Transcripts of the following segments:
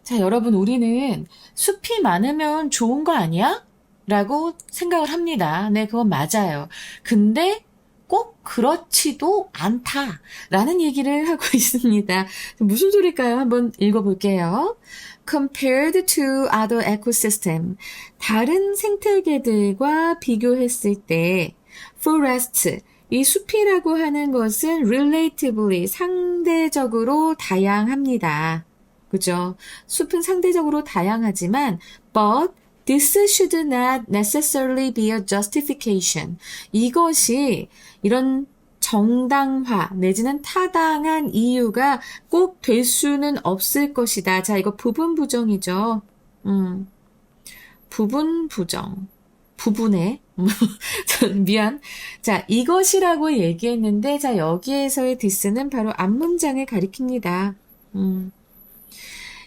자, 여러분, 우리는 숲이 많으면 좋은 거 아니야? 라고 생각을 합니다. 네, 그건 맞아요. 근데 꼭 그렇지도 않다. 라는 얘기를 하고 있습니다. 무슨 소리일까요? 한번 읽어볼게요. Compared to other ecosystem. 다른 생태계들과 비교했을 때, forest, 이 숲이라고 하는 것은 relatively, 상대적으로 다양합니다. 그죠? 숲은 상대적으로 다양하지만, but this should not necessarily be a justification. 이것이 이런 정당화 내지는 타당한 이유가 꼭 될 수는 없을 것이다. 자, 이거 부분 부정이죠. 부분 부정. 부분에. 미안. 자, 이것이라고 얘기했는데, 자, 여기에서의 디스는 바로 앞문장을 가리킵니다.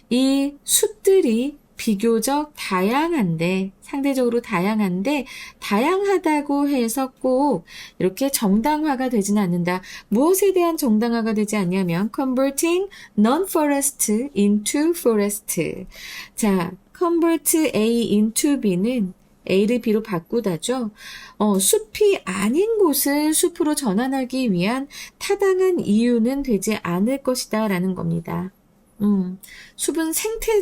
이 숲들이 비교적 다양한데, 상대적으로 다양한데, 다양하다고 해서 꼭 이렇게 정당화가 되지는 않는다. 무엇에 대한 정당화가 되지 않냐면, converting non-forest into forest. 자, convert A into B는 A를 B로 바꾸다죠. 숲이 아닌 곳을 숲으로 전환하기 위한 타당한 이유는 되지 않을 것이다 라는 겁니다. 숲은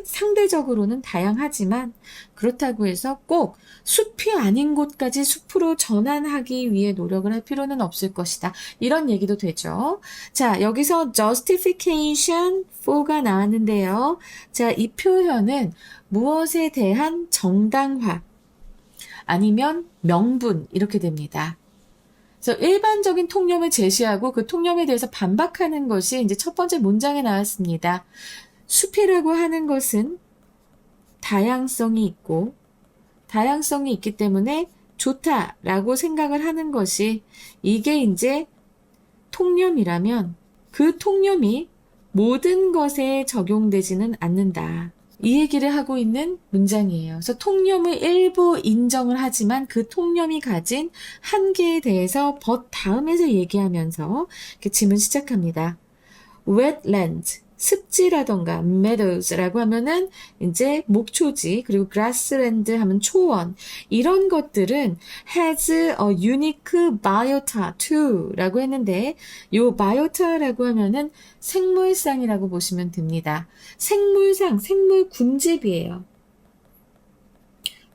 상대적으로는 다양하지만 그렇다고 해서 꼭 숲이 아닌 곳까지 숲으로 전환하기 위해 노력을 할 필요는 없을 것이다. 이런 얘기도 되죠. 자, 여기서 justification for가 나왔는데요. 자, 이 표현은 무엇에 대한 정당화 아니면 명분 이렇게 됩니다. 그래서 일반적인 통념을 제시하고 그 통념에 대해서 반박하는 것이 이제 첫 번째 문장에 나왔습니다. 숲이라고 하는 것은 다양성이 있기 때문에 좋다라고 생각을 하는 것이 이게 이제 통념이라면 그 통념이 모든 것에 적용되지는 않는다. 이 얘기를 하고 있는 문장이에요. 그래서 통념을 일부 인정을 하지만 그 통념이 가진 한계에 대해서 but 다음에서 얘기하면서 이렇게 질문 시작합니다. wetland, 습지라던가 meadows라고 하면은 이제 목초지, 그리고 grassland 하면 초원, 이런 것들은 has a unique biota too 라고 했는데 요 biota라고 하면은 생물상이라고 보시면 됩니다. 생물상, 생물 군집이에요.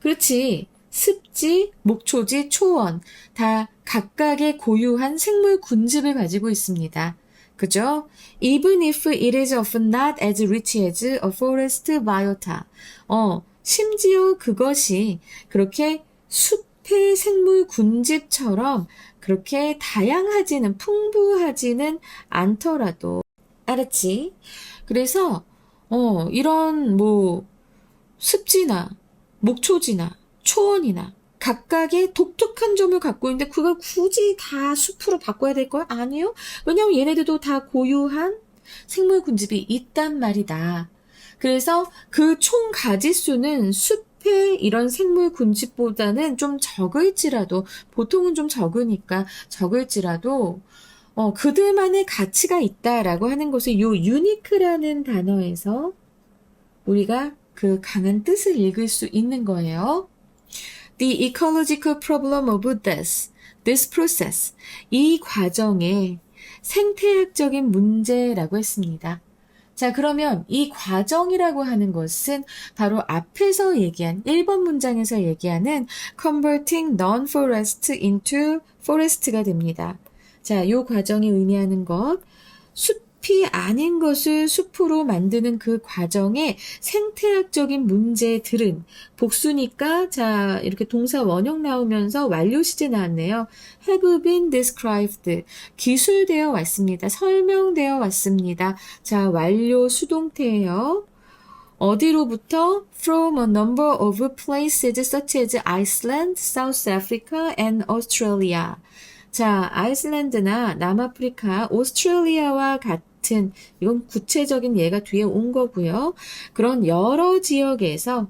그렇지. 습지, 목초지, 초원 다 각각의 고유한 생물 군집을 가지고 있습니다. 그죠? Even if it is often not as rich as a forest biota. 심지어 그것이 그렇게 숲의 생물 군집처럼 그렇게 다양하지는, 풍부하지는 않더라도. 알았지? 그래서, 이런 습지나, 목초지나, 초원이나, 각각의 독특한 점을 갖고 있는데 그걸 굳이 다 숲으로 바꿔야 될 거 아니요? 왜냐면 얘네들도 다 고유한 생물 군집이 있단 말이다. 그래서 그 총 가지수는 숲의 이런 생물 군집보다는 좀 적을지라도, 보통은 좀 적으니까 적을지라도 그들만의 가치가 있다라고 하는 것을 요 유니크라는 단어에서 우리가 그 강한 뜻을 읽을 수 있는 거예요. The ecological problem of this process. 이 과정의 생태학적인 문제라고 했습니다. 자, 그러면 이 과정이라고 하는 것은 바로 앞에서 얘기한 1번 문장에서 얘기하는 converting non-forest into forest가 됩니다. 자, 이 과정이 의미하는 것, 숲이 아닌 것을 숲으로 만드는 그 과정의 생태학적인 문제들은 복수니까 자 이렇게 동사 원형 나오면서 완료 시제 나왔네요. have been described 기술되어 왔습니다. 설명되어 왔습니다. 자 완료 수동태예요. 어디로부터? From a number of places such as Iceland, South Africa and Australia. 자, 아이슬란드나 남아프리카, 오스트레일리아와 같은 이건 구체적인 예가 뒤에 온 거고요. 그런 여러 지역에서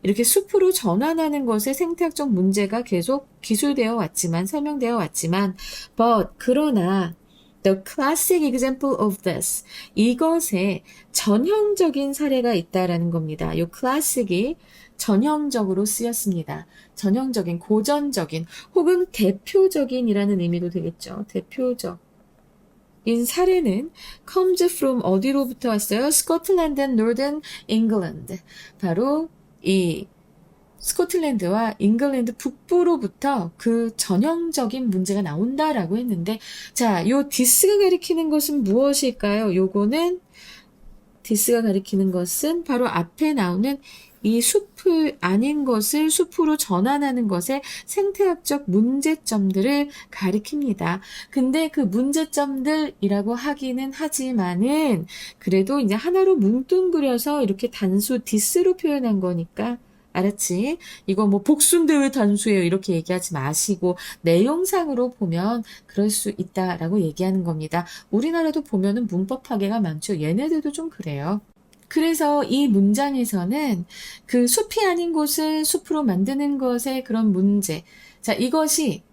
이렇게 숲으로 전환하는 것의 생태학적 문제가 계속 기술되어 왔지만 설명되어 왔지만 but 그러나 The classic example of this. 이것에 전형적인 사례가 있다라는 겁니다. 이 classic이 전형적으로 쓰였습니다. 전형적인, 고전적인, 혹은 대표적인이라는 의미도 되겠죠. 대표적. 인 사례는 comes from 어디로부터 왔어요? Scotland and Northern England. 바로 이 스코틀랜드와 잉글랜드 북부로부터 그 전형적인 문제가 나온다라고 했는데, 자, 요 디스가 가리키는 것은 무엇일까요? 요거는 디스가 가리키는 것은 바로 앞에 나오는 이 숲을 아닌 것을 숲으로 전환하는 것의 생태학적 문제점들을 가리킵니다. 근데 그 문제점들이라고 하기는 하지만은 그래도 이제 하나로 뭉뚱그려서 이렇게 단수 디스로 표현한 거니까 알았지? 이거 뭐 복수인데 왜 단수예요? 이렇게 얘기하지 마시고 내용상으로 보면 그럴 수 있다라고 얘기하는 겁니다. 우리나라도 보면은 문법 파괴가 많죠. 얘네들도 좀 그래요. 그래서 이 문장에서는 그 숲이 아닌 곳을 숲으로 만드는 것의 그런 문제. 자, 이것이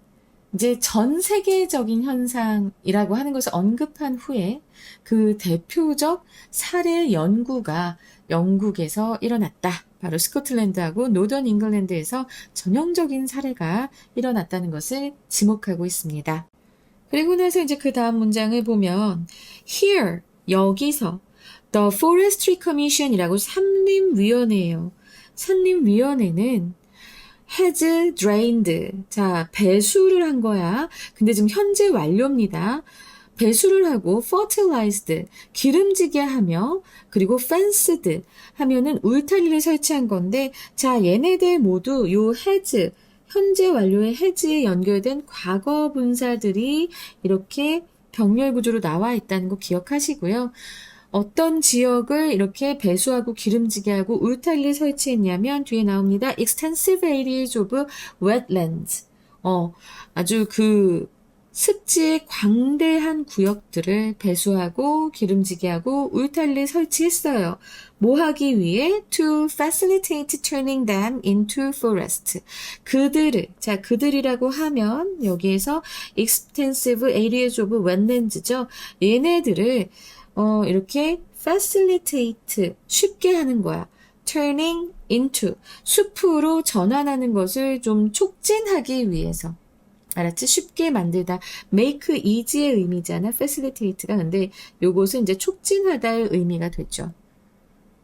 이제 전 세계적인 현상이라고 하는 것을 언급한 후에 그 대표적 사례 연구가 영국에서 일어났다. 바로 스코틀랜드하고 노던 잉글랜드에서 전형적인 사례가 일어났다는 것을 지목하고 있습니다. 그리고 나서 이제 그 다음 문장을 보면 here, 여기서 The Forestry Commission이라고 산림위원회예요. 산림위원회는 has drained. 자, 배수를 한 거야. 근데 지금 현재 완료입니다. 배수를 하고 fertilized, 기름지게 하며, 그리고 fenced 하면은 울타리를 설치한 건데, 자, 얘네들 모두 요 has, 현재 완료의 has에 연결된 과거 분사들이 이렇게 병렬 구조로 나와 있다는 거 기억하시고요. 어떤 지역을 이렇게 배수하고 기름지게 하고 울타리를 설치했냐면 뒤에 나옵니다. extensive areas of wetlands. 아주 그 습지의 광대한 구역들을 배수하고 기름지게 하고 울타리를 설치했어요. 뭐 하기 위해? To facilitate turning them into forest. 그들이라고 하면 여기에서 extensive areas of wetlands죠. 얘네들을 이렇게 facilitate, 쉽게 하는 거야. turning into, 숲으로 전환하는 것을 좀 촉진하기 위해서. 알았지? 쉽게 만들다. make easy의 의미잖아. facilitate가. 근데 요것은 이제 촉진하다의 의미가 됐죠.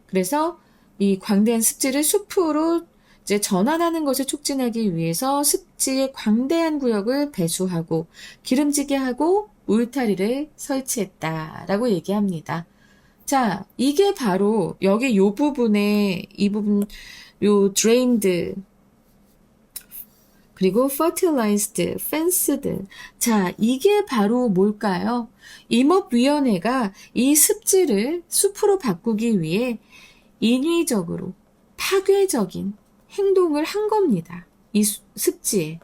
그래서 이 광대한 습지를 숲으로 이제 전환하는 것을 촉진하기 위해서 습지의 광대한 구역을 배수하고 기름지게 하고 울타리를 설치했다라고 얘기합니다. 자, 이게 바로 여기 요 부분에 이 부분 요 drained 그리고 fertilized, fenced. 자, 이게 바로 뭘까요? 임업위원회가 이 습지를 숲으로 바꾸기 위해 인위적으로 파괴적인 행동을 한 겁니다. 이 습지에.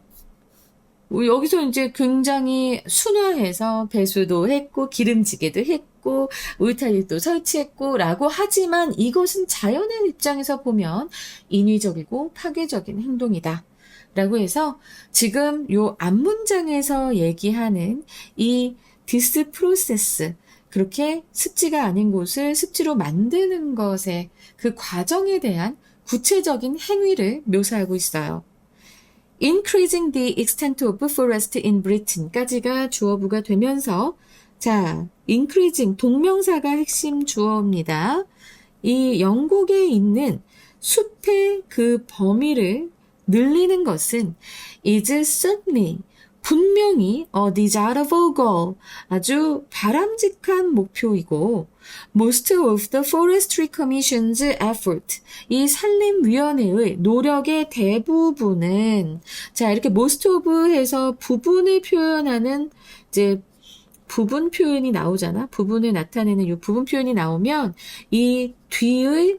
여기서 이제 굉장히 순화해서 배수도 했고 기름지게도 했고 울타리도 설치했고 라고 하지만 이것은 자연의 입장에서 보면 인위적이고 파괴적인 행동이다. 라고 해서 지금 요 앞문장에서 얘기하는 이 디스 프로세스, 그렇게 습지가 아닌 곳을 습지로 만드는 것의 그 과정에 대한 구체적인 행위를 묘사하고 있어요. Increasing the extent of forest in Britain까지가 주어부가 되면서 자, increasing 동명사가 핵심 주어입니다. 이 영국에 있는 숲의 그 범위를 늘리는 것은 is certainly 분명히 a desirable goal 아주 바람직한 목표이고 most of the Forestry Commission's effort 이 산림위원회의 노력의 대부분은 자 이렇게 most of 해서 부분을 표현하는 이제 부분 표현이 나오잖아. 부분을 나타내는 이 부분 표현이 나오면 이 뒤의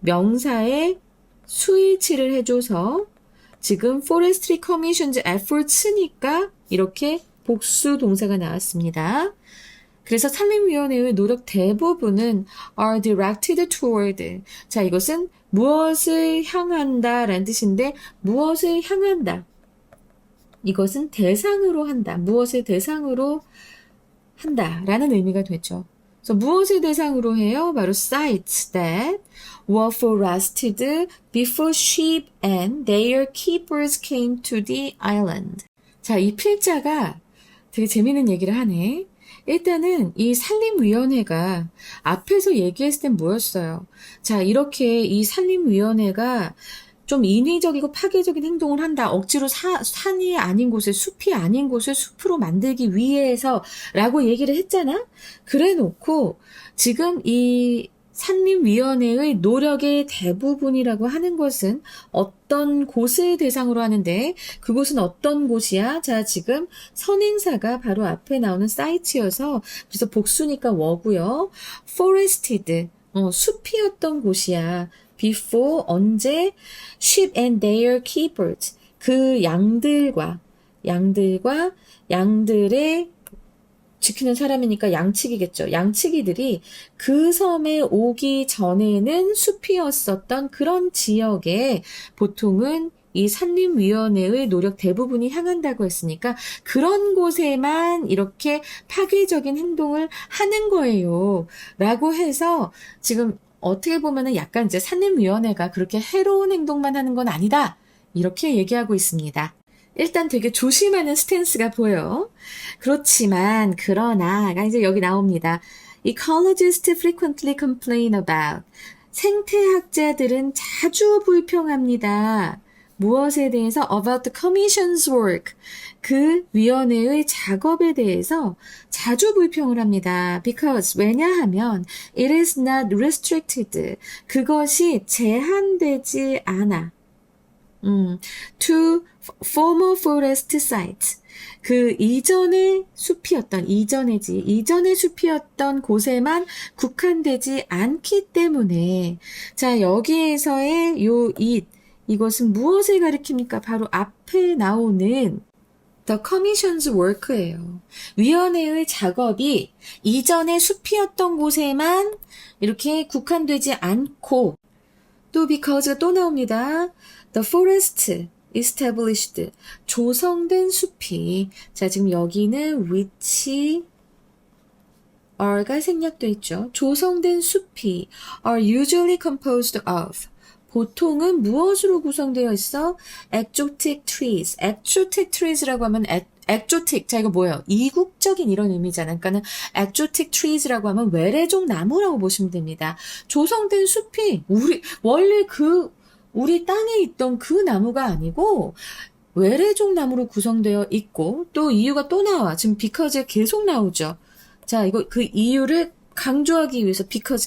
명사에 수일치를 해줘서 지금 Forestry Commission's efforts니까 이렇게 복수 동사가 나왔습니다. 그래서 산림위원회의 노력 대부분은 are directed toward. 자, 이것은 무엇을 향한다 라는 뜻인데 무엇을 향한다. 이것은 대상으로 한다. 무엇을 대상으로 한다라는 의미가 되죠. 그래서 무엇을 대상으로 해요? 바로 sites that were forested before sheep and their keepers came to the island. 자, 이 필자가 되게 재밌는 얘기를 하네. 일단은 이 산림위원회가 앞에서 얘기했을 땐 뭐였어요? 자, 이렇게 이 산림위원회가 좀 인위적이고 파괴적인 행동을 한다. 억지로 산이 아닌 곳에, 숲이 아닌 곳을 숲으로 만들기 위해서 라고 얘기를 했잖아? 그래 놓고 지금 이 산림위원회의 노력의 대부분이라고 하는 것은 어떤 곳을 대상으로 하는데 그곳은 어떤 곳이야? 자, 지금 선행사가 바로 앞에 나오는 사이트여서 그래서 복수니까 워고요. forested, 숲이었던 곳이야. before, 언제? sheep and their keepers, 그 양들의 지키는 사람이니까 양치기겠죠. 양치기들이 그 섬에 오기 전에는 숲이었었던 그런 지역에 보통은 이 산림위원회의 노력 대부분이 향한다고 했으니까 그런 곳에만 이렇게 파괴적인 행동을 하는 거예요. 라고 해서 지금 어떻게 보면은 약간 이제 산림위원회가 그렇게 해로운 행동만 하는 건 아니다. 이렇게 얘기하고 있습니다. 일단 되게 조심하는 스탠스가 보여. 그렇지만, 그러나, 이제 여기 나옵니다. Ecologists frequently complain about. 생태학자들은 자주 불평합니다. 무엇에 대해서? About the commission's work. 그 위원회의 작업에 대해서 자주 불평을 합니다. Because, 왜냐하면, it is not restricted. 그것이 제한되지 않아. To former forest sites. 그 이전의 숲이었던 곳에만 국한되지 않기 때문에 자 여기에서의 이것은 무엇을 가리킵니까? 바로 앞에 나오는 The Commission's Work예요. 위원회의 작업이 이전의 숲이었던 곳에만 이렇게 국한되지 않고 또 because가 또 나옵니다. The forest established, 조성된 숲이 자 지금 여기는 which are가 생략되어 있죠. 조성된 숲이 are usually composed of, 보통은 무엇으로 구성되어 있어? exotic trees. exotic trees라고 하면 exotic, 자 이거 뭐예요? 이국적인 이런 의미잖아요. 그러니까는 exotic trees라고 하면 외래종 나무라고 보시면 됩니다. 조성된 숲이 원래 우리 땅에 있던 그 나무가 아니고 외래종 나무로 구성되어 있고 또 이유가 또 나와. 지금 because 계속 나오죠. 자, 이거 그 이유를 강조하기 위해서 because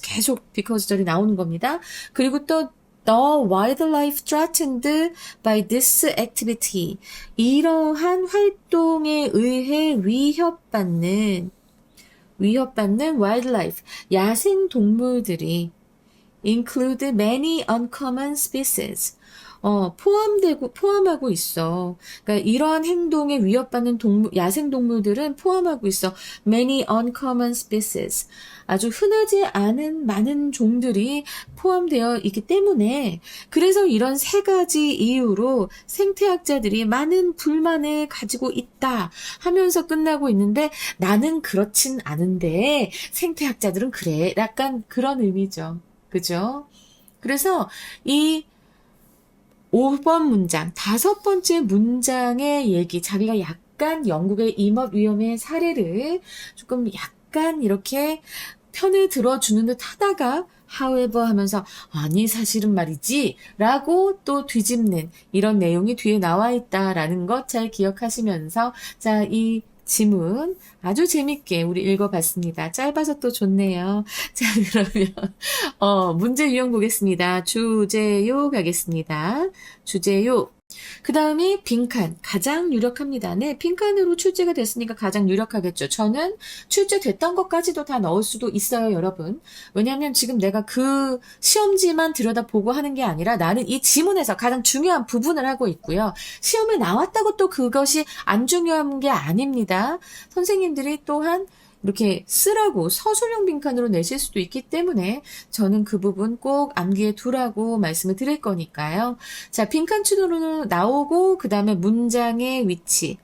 절이 나오는 겁니다. 그리고 또 the wildlife threatened by this activity. 이러한 활동에 의해 위협받는 wildlife, 야생 동물들이 include many uncommon species. 포함하고 있어. 그러니까 이러한 행동에 위협받는 야생 동물들은 포함하고 있어. many uncommon species. 아주 흔하지 않은 많은 종들이 포함되어 있기 때문에 그래서 이런 세 가지 이유로 생태학자들이 많은 불만을 가지고 있다 하면서 끝나고 있는데 나는 그렇진 않은데 생태학자들은 그래. 약간 그런 의미죠. 그죠? 그래서 이 5번 문장, 5번째 문장의 얘기, 자기가 약간 영국의 임업위험의 사례를 조금 약간 이렇게 편을 들어주는 듯 하다가 however 하면서 아니 사실은 말이지 라고 또 뒤집는 이런 내용이 뒤에 나와 있다라는 것 잘 기억하시면서 자, 이 지문 아주 재밌게 우리 읽어봤습니다. 짧아서 또 좋네요. 자, 그러면 문제 유형 보겠습니다. 주제요 가겠습니다. 주제요. 그 다음에 빈칸, 가장 유력합니다. 네, 빈칸으로 출제가 됐으니까 가장 유력하겠죠. 저는 출제됐던 것까지도 다 넣을 수도 있어요, 여러분. 왜냐하면 지금 내가 그 시험지만 들여다보고 하는 게 아니라 나는 이 지문에서 가장 중요한 부분을 하고 있고요. 시험에 나왔다고 또 그것이 안 중요한 게 아닙니다. 선생님들이 또한 이렇게 쓰라고 서술형 빈칸으로 내실 수도 있기 때문에 저는 그 부분 꼭 암기해 두라고 말씀을 드릴 거니까요. 자, 빈칸으로 나오고 그 다음에 문장의 위치,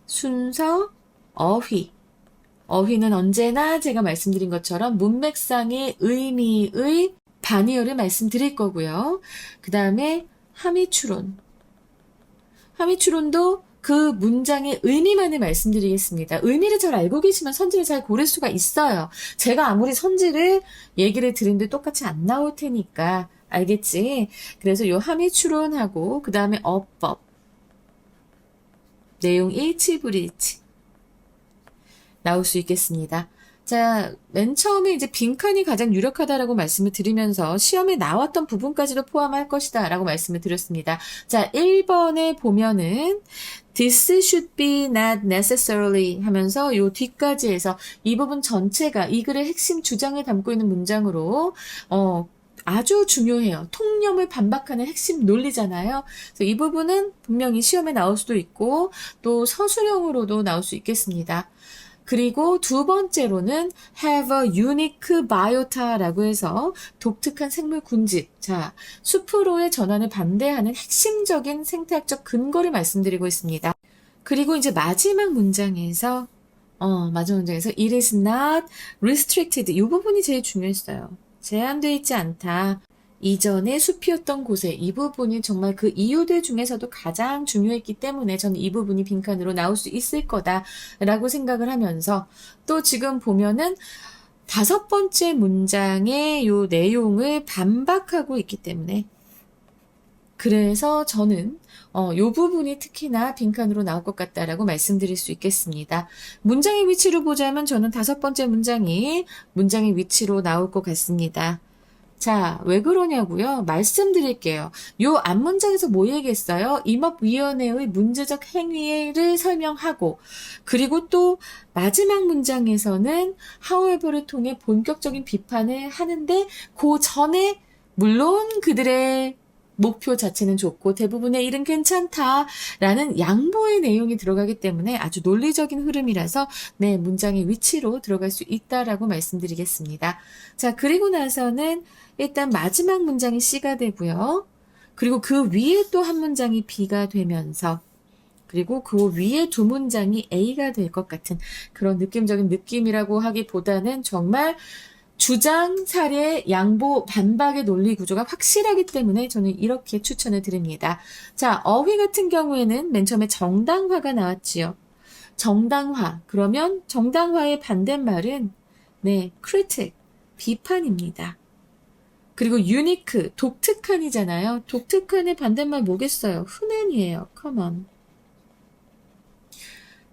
순서, 어휘, 어휘는 언제나 제가 말씀드린 것처럼 문맥상의 의미의 반의어를 말씀드릴 거고요. 그 다음에 함의추론. 함의추론도 그 문장의 의미만을 말씀드리겠습니다. 의미를 잘 알고 계시면 선지를 잘 고를 수가 있어요. 제가 아무리 선지를 얘기를 드리는데 똑같이 안 나올 테니까 알겠지? 그래서 요 함의추론하고 그 다음에 어법, 내용 일치불일치 나올 수 있겠습니다. 자, 맨 처음에 이제 빈칸이 가장 유력하다라고 말씀을 드리면서 시험에 나왔던 부분까지도 포함할 것이다 라고 말씀을 드렸습니다. 자, 1번에 보면은 This should be not necessarily 하면서 요 뒤까지에서 이 부분 전체가 이 글의 핵심 주장을 담고 있는 문장으로 아주 중요해요. 통념을 반박하는 핵심 논리잖아요. 그래서 이 부분은 분명히 시험에 나올 수도 있고 또 서술형으로도 나올 수 있겠습니다. 그리고 두 번째로는 have a unique biota라고 해서 독특한 생물 군집. 자, 숲으로의 전환을 반대하는 핵심적인 생태학적 근거를 말씀드리고 있습니다. 그리고 이제 마지막 문장에서 it is not restricted. 이 부분이 제일 중요했어요. 제한되어 있지 않다. 이전에 숲이었던 곳에 이 부분이 정말 그 이유들 중에서도 가장 중요했기 때문에 저는 이 부분이 빈칸으로 나올 수 있을 거다라고 생각을 하면서 또 지금 보면은 5번째 문장의 요 내용을 반박하고 있기 때문에 그래서 저는 요 부분이 특히나 빈칸으로 나올 것 같다라고 말씀드릴 수 있겠습니다. 문장의 위치로 보자면 저는 5번째 문장이 문장의 위치로 나올 것 같습니다. 자, 왜 그러냐고요? 말씀드릴게요. 요 앞문장에서 뭐 얘기했어요? 임업위원회의 문제적 행위를 설명하고 그리고 또 마지막 문장에서는 however를 통해 본격적인 비판을 하는데 그 전에 물론 그들의 목표 자체는 좋고 대부분의 일은 괜찮다라는 양보의 내용이 들어가기 때문에 아주 논리적인 흐름이라서 네, 문장의 위치로 들어갈 수 있다라고 말씀드리겠습니다. 자, 그리고 나서는 일단 마지막 문장이 C가 되고요. 그리고 그 위에 또 한 문장이 B가 되면서 그리고 그 위에 두 문장이 A가 될 것 같은 그런 느낌적인 느낌이라고 하기보다는 정말 주장, 사례, 양보, 반박의 논리 구조가 확실하기 때문에 저는 이렇게 추천을 드립니다. 자, 어휘 같은 경우에는 맨 처음에 정당화가 나왔지요. 정당화. 그러면 정당화의 반대말은 네, critic, 비판입니다. 그리고 unique, 독특한이잖아요. 독특한의 반대말 뭐겠어요? 흔한이에요. common.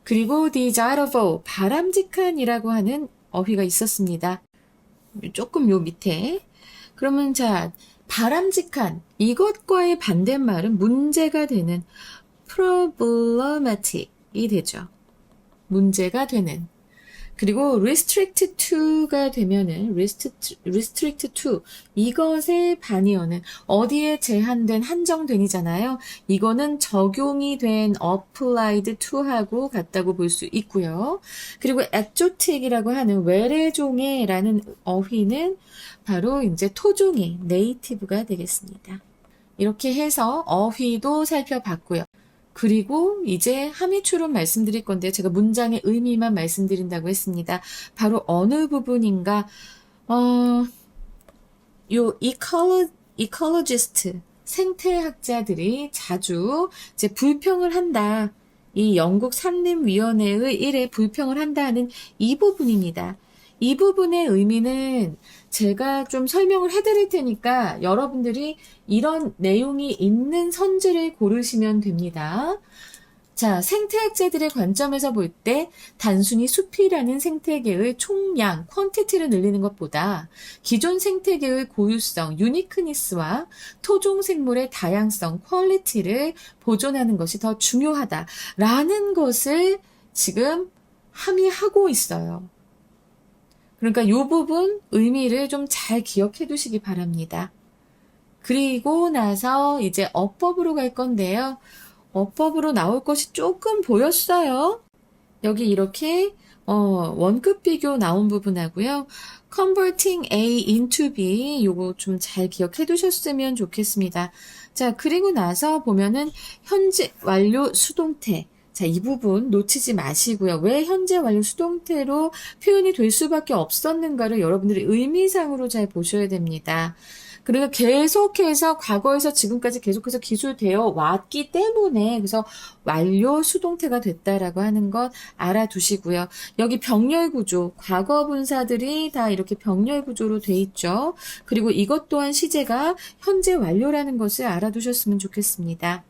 그리고 desirable, 바람직한이라고 하는 어휘가 있었습니다. 조금 요 밑에. 그러면 자, 바람직한 이것과의 반대말은 문제가 되는 problematic이 되죠. 문제가 되는. 그리고 restrict to가 되면은 restrict to 이것의 반의어는 어디에 제한된 한정된이잖아요. 이거는 적용이 된 applied to하고 같다고 볼 수 있고요. 그리고 exotic이라고 하는 외래종의라는 어휘는 바로 이제 토종의 native가 되겠습니다. 이렇게 해서 어휘도 살펴봤고요. 그리고 이제 함의추론 말씀드릴 건데 제가 문장의 의미만 말씀드린다고 했습니다. 바로 어느 부분인가 요 ecologist 생태학자들이 자주 이제 불평을 한다. 이 영국 산림위원회의 일에 불평을 한다는 이 부분입니다. 이 부분의 의미는 제가 좀 설명을 해드릴 테니까 여러분들이 이런 내용이 있는 선지를 고르시면 됩니다. 자, 생태학자들의 관점에서 볼 때 단순히 숲이라는 생태계의 총량, 퀀티티를 늘리는 것보다 기존 생태계의 고유성, 유니크니스와 토종 생물의 다양성, 퀄리티를 보존하는 것이 더 중요하다라는 것을 지금 함의하고 있어요. 그러니까 이 부분 의미를 좀 잘 기억해 두시기 바랍니다. 그리고 나서 이제 어법으로 갈 건데요. 어법으로 나올 것이 조금 보였어요. 여기 이렇게 원급 비교 나온 부분하고요. Converting A into B 요거 좀 잘 기억해 두셨으면 좋겠습니다. 자, 그리고 나서 보면은 현재 완료 수동태 자, 이 부분 놓치지 마시고요. 왜 현재 완료 수동태로 표현이 될 수밖에 없었는가를 여러분들이 의미상으로 잘 보셔야 됩니다. 그리고 계속해서 과거에서 지금까지 계속해서 기술되어 왔기 때문에 그래서 완료 수동태가 됐다라고 하는 것 알아두시고요. 여기 병렬 구조, 과거 분사들이 다 이렇게 병렬 구조로 돼 있죠. 그리고 이것 또한 시제가 현재 완료라는 것을 알아두셨으면 좋겠습니다.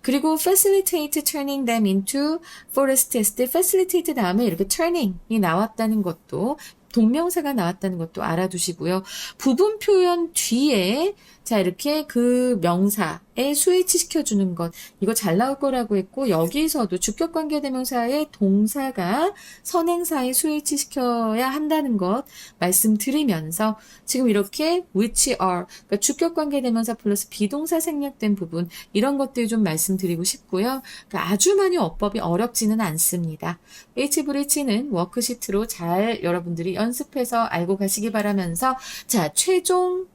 그리고 facilitate turning them into forest 했을 때 facilitate 다음에 이렇게 turning이 나왔다는 것도 동명사가 나왔다는 것도 알아두시고요. 부분 표현 뒤에 자 이렇게 그 명사에 스위치 시켜주는 것 이거 잘 나올 거라고 했고 여기서도 주격관계대명사의 동사가 선행사에 스위치 시켜야 한다는 것 말씀드리면서 지금 이렇게 which are 그러니까 주격관계대명사 플러스 비동사 생략된 부분 이런 것들 좀 말씀드리고 싶고요. 그러니까 아주 많이 어법이 어렵지는 않습니다. H브리치는 워크시트로 잘 여러분들이 연습해서 알고 가시기 바라면서 자 최종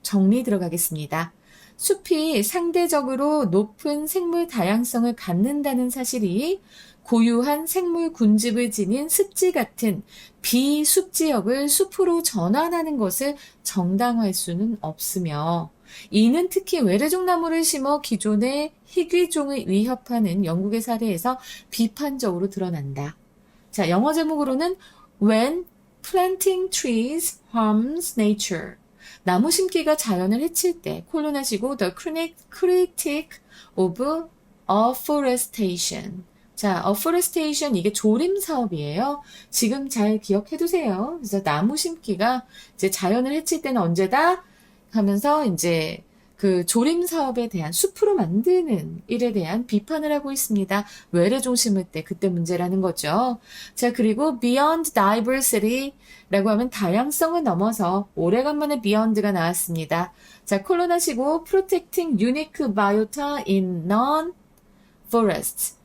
정리 들어가겠습니다. 숲이 상대적으로 높은 생물 다양성을 갖는다는 사실이 고유한 생물 군집을 지닌 습지 같은 비숲지역을 숲으로 전환하는 것을 정당화할 수는 없으며 이는 특히 외래종 나무를 심어 기존의 희귀종을 위협하는 영국의 사례에서 비판적으로 드러난다. 자, 영어 제목으로는 When Planting Trees Harms Nature 나무 심기가 자연을 해칠 때 콜론하시고 The Critic of Afforestation 자, Afforestation 이게 조림 사업이에요. 지금 잘 기억해 두세요. 그래서 나무 심기가 이제 자연을 해칠 때는 언제다? 하면서 이제 그 조림 사업에 대한 숲으로 만드는 일에 대한 비판을 하고 있습니다. 외래종 심을 때 그때 문제라는 거죠. 자, 그리고 Beyond Diversity 라고 하면 다양성을 넘어서 오래간만에 Beyond가 나왔습니다. 자, 콜론하시고 Protecting Unique Biota in Non-Forests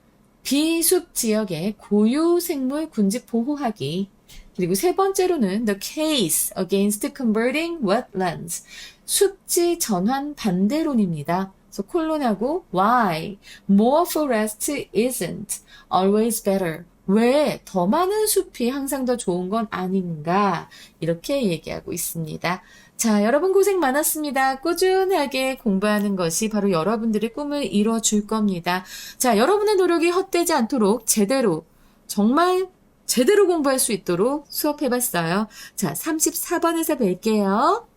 비숲 지역의 고유 생물 군집 보호하기 그리고 세 번째로는 The Case Against Converting Wetlands 숲지 전환 반대론입니다. 그래서 콜론하고 Why more forest isn't always better 왜 더 많은 숲이 항상 더 좋은 건 아닌가 이렇게 얘기하고 있습니다. 자, 여러분 고생 많았습니다. 꾸준하게 공부하는 것이 바로 여러분들의 꿈을 이뤄줄 겁니다. 자, 여러분의 노력이 헛되지 않도록 제대로 정말 제대로 공부할 수 있도록 수업해봤어요. 자, 34번에서 뵐게요.